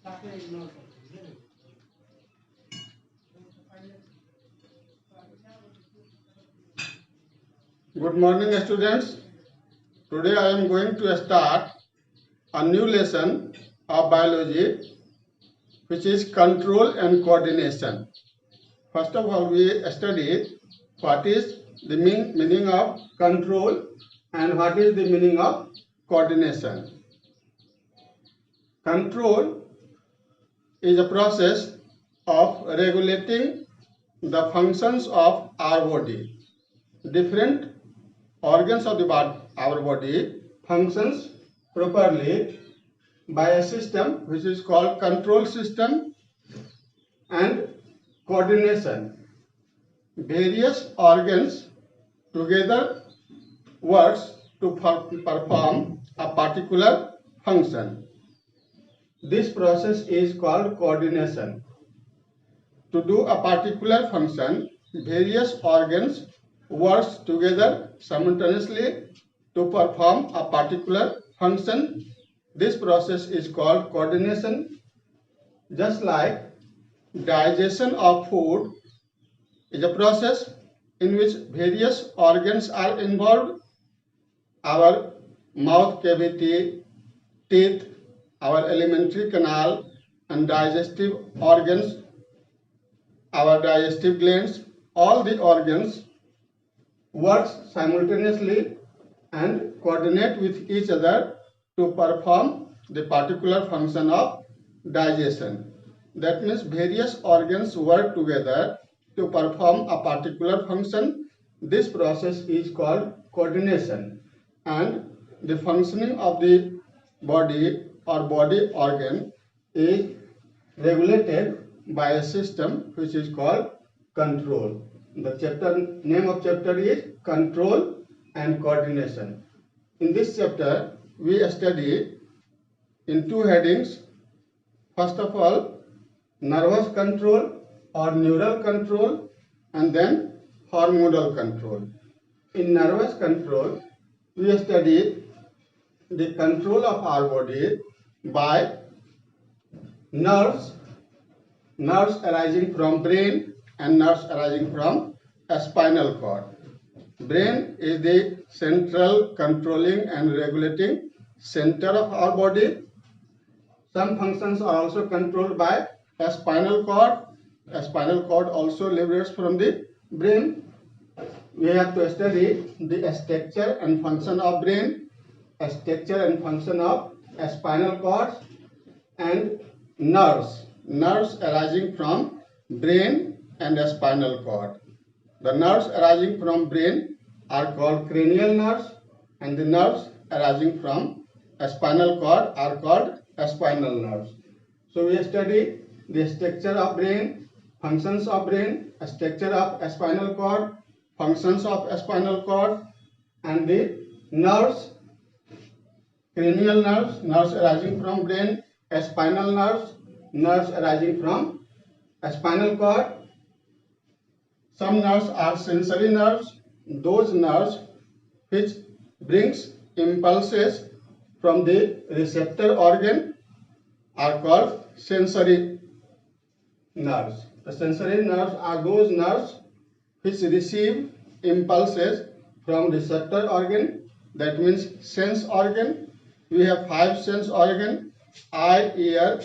Good morning, students. Today I am going to start a new lesson of biology, which is control and coordination. First of all, we study what is the meaning of control and what is the meaning of coordination. Control is a process of regulating the functions of our body. Different organs of our body functions properly by a system which is called control system and coordination. Various organs together works to perform a particular function. This process is called coordination. To do a particular function, various organs works together simultaneously to perform a particular function. This process is called coordination. Just like digestion of food is a process in which various organs are involved. Our mouth cavity, teeth, our alimentary canal, and digestive organs, our digestive glands, all the organs work simultaneously and coordinate with each other to perform the particular function of digestion. That means various organs work together to perform a particular function. This process is called coordination, and the functioning of the body or body organ is regulated by a system which is called control. The name of chapter is control and coordination. In this chapter, we study in two headings. First of all, nervous control or neural control, and then hormonal control. In nervous control, we study the control of our body by nerves arising from brain and nerves arising from a spinal cord. Brain is the central controlling and regulating center of our body. Some functions are also controlled by a spinal cord. A spinal cord also liberates from the brain. We have to study the structure and function of brain, structure and function of a spinal cord, and nerves arising from brain and a spinal cord. The nerves arising from brain are called cranial nerves, and the nerves arising from a spinal cord are called spinal nerves. So we study the structure of brain, functions of brain, structure of a spinal cord, functions of a spinal cord, and the nerves, cranial nerves arising from brain, spinal nerves arising from a spinal cord. Some nerves are sensory nerves. Those nerves which brings impulses from the receptor organ are called sensory nerves. The sensory nerves are those nerves which receive impulses from receptor organ. That means sense organ. We have 5 sense organ: eye, ear,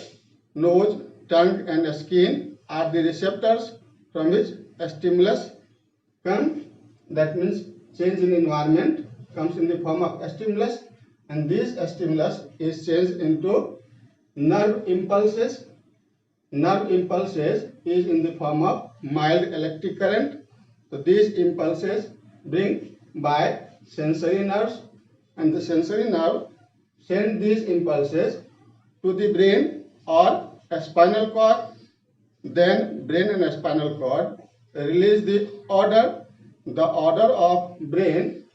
nose, tongue, and skin are the receptors from which a stimulus comes. That means change in environment comes in the form of a stimulus, and this stimulus is changed into nerve impulses. Nerve impulses is in the form of mild electric current. So these impulses bring by sensory nerves, and the sensory nerve send these impulses to the brain or a spinal cord. Then brain and spinal cord release the order. The order of brain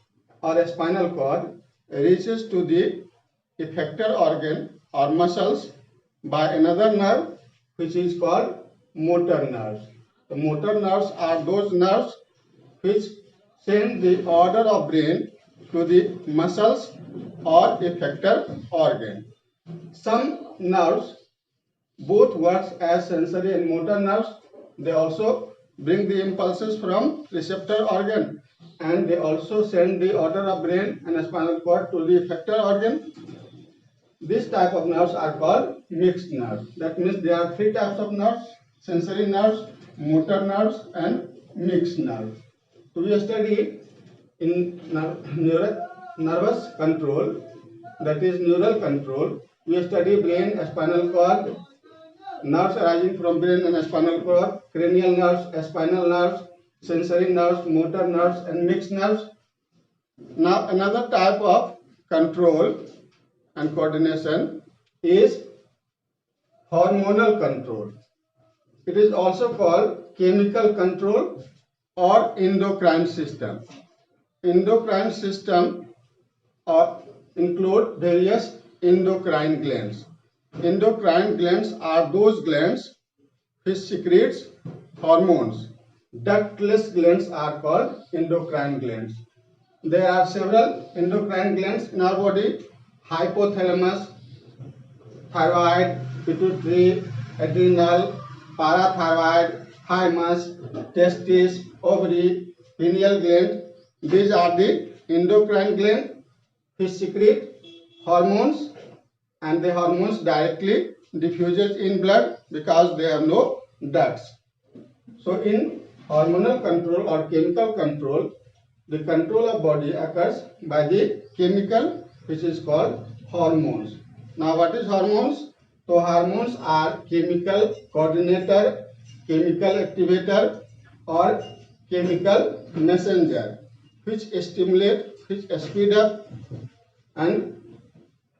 or a spinal cord reaches to the effector organ or muscles by another nerve which is called motor nerves. The motor nerves are those nerves which send the order of brain to the muscles or effector organ. Some nerves both works as sensory and motor nerves. They also bring the impulses from receptor organ, and they also send the order of brain and spinal cord to the effector organ. This type of nerves are called mixed nerves. That means there are three types of nerves: sensory nerves, motor nerves, and mixed nerves. So we study in nervous control, that is neural control. We study brain, spinal cord, nerves arising from brain and spinal cord, cranial nerves, spinal nerves, sensory nerves, motor nerves, and mixed nerves. Now another type of control and coordination is hormonal control. It is also called chemical control or endocrine system. Endocrine system include various endocrine glands. Endocrine glands are those glands which secretes hormones. Ductless glands are called endocrine glands. There are several endocrine glands in our body: hypothalamus, thyroid, pituitary, adrenal, parathyroid, thymus, testis, ovary, pineal gland. These are the endocrine glands which secrete hormones, and the hormones directly diffuses in blood because they have no ducts. So in hormonal control or chemical control, the control of body occurs by the chemical which is called hormones. Now what is hormones? So hormones are chemical coordinator, chemical activator, or chemical messenger which stimulate, which speed up, and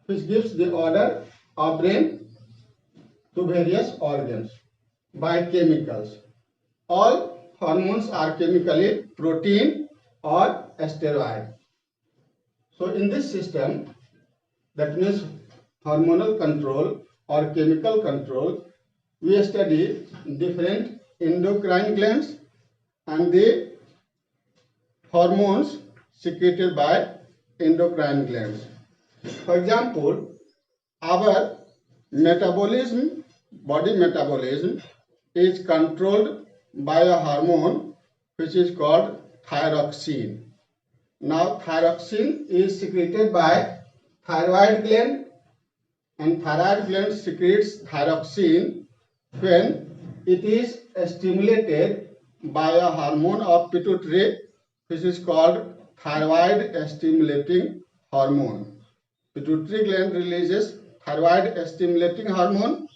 which gives the order of brain to various organs by chemicals. All hormones are chemically protein or steroid. So in this system, that means hormonal control or chemical control, we study different endocrine glands and the hormones secreted by endocrine glands. For example, our metabolism, body metabolism, is controlled by a hormone which is called thyroxine. Now thyroxine is secreted by thyroid gland, and thyroid gland secretes thyroxine when it is stimulated by a hormone of pituitary which is called thyroid stimulating hormone. Pituitary gland releases thyroid stimulating hormone.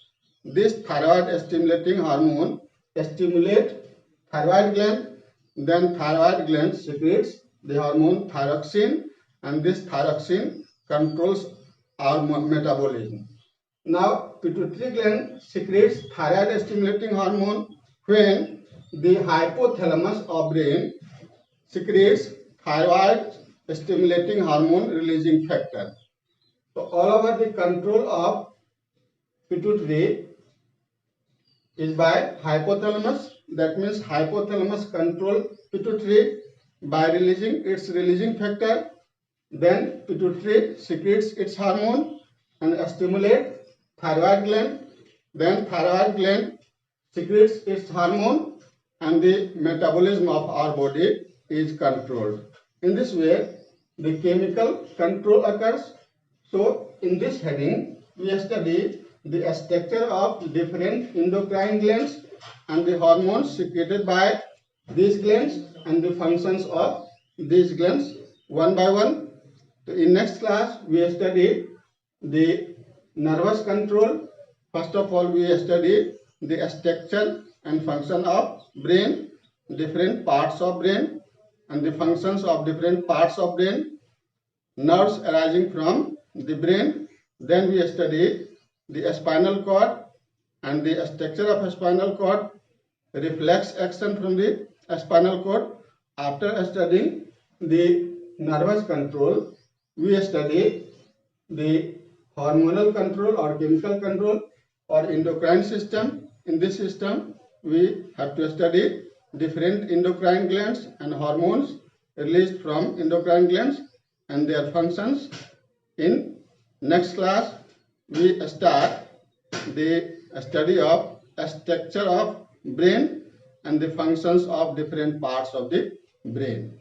This thyroid stimulating hormone stimulates thyroid gland, then thyroid gland secretes the hormone thyroxine, and this thyroxine controls our metabolism. Now pituitary gland secretes thyroid stimulating hormone when the hypothalamus of brain secretes thyroid stimulating hormone releasing factor. So all over the control of pituitary is by hypothalamus. That means hypothalamus control pituitary by releasing its releasing factor. Then pituitary secretes its hormone and stimulate thyroid gland. Then thyroid gland secretes its hormone, and the metabolism of our body is controlled. In this way, the chemical control occurs. So in this heading, we study the structure of different endocrine glands and the hormones secreted by these glands and the functions of these glands one by one. So in next class, we study the nervous control. First of all, we study the structure and function of brain, different parts of brain, and the functions of different parts of brain, nerves arising from the brain. Then we study the spinal cord and the structure of spinal cord, reflex action from the spinal cord. After studying the nervous control, we study the hormonal control or chemical control or endocrine system. In this system, we have to study different endocrine glands and hormones released from endocrine glands and their functions. In next class, we start the study of structure of brain and the functions of different parts of the brain.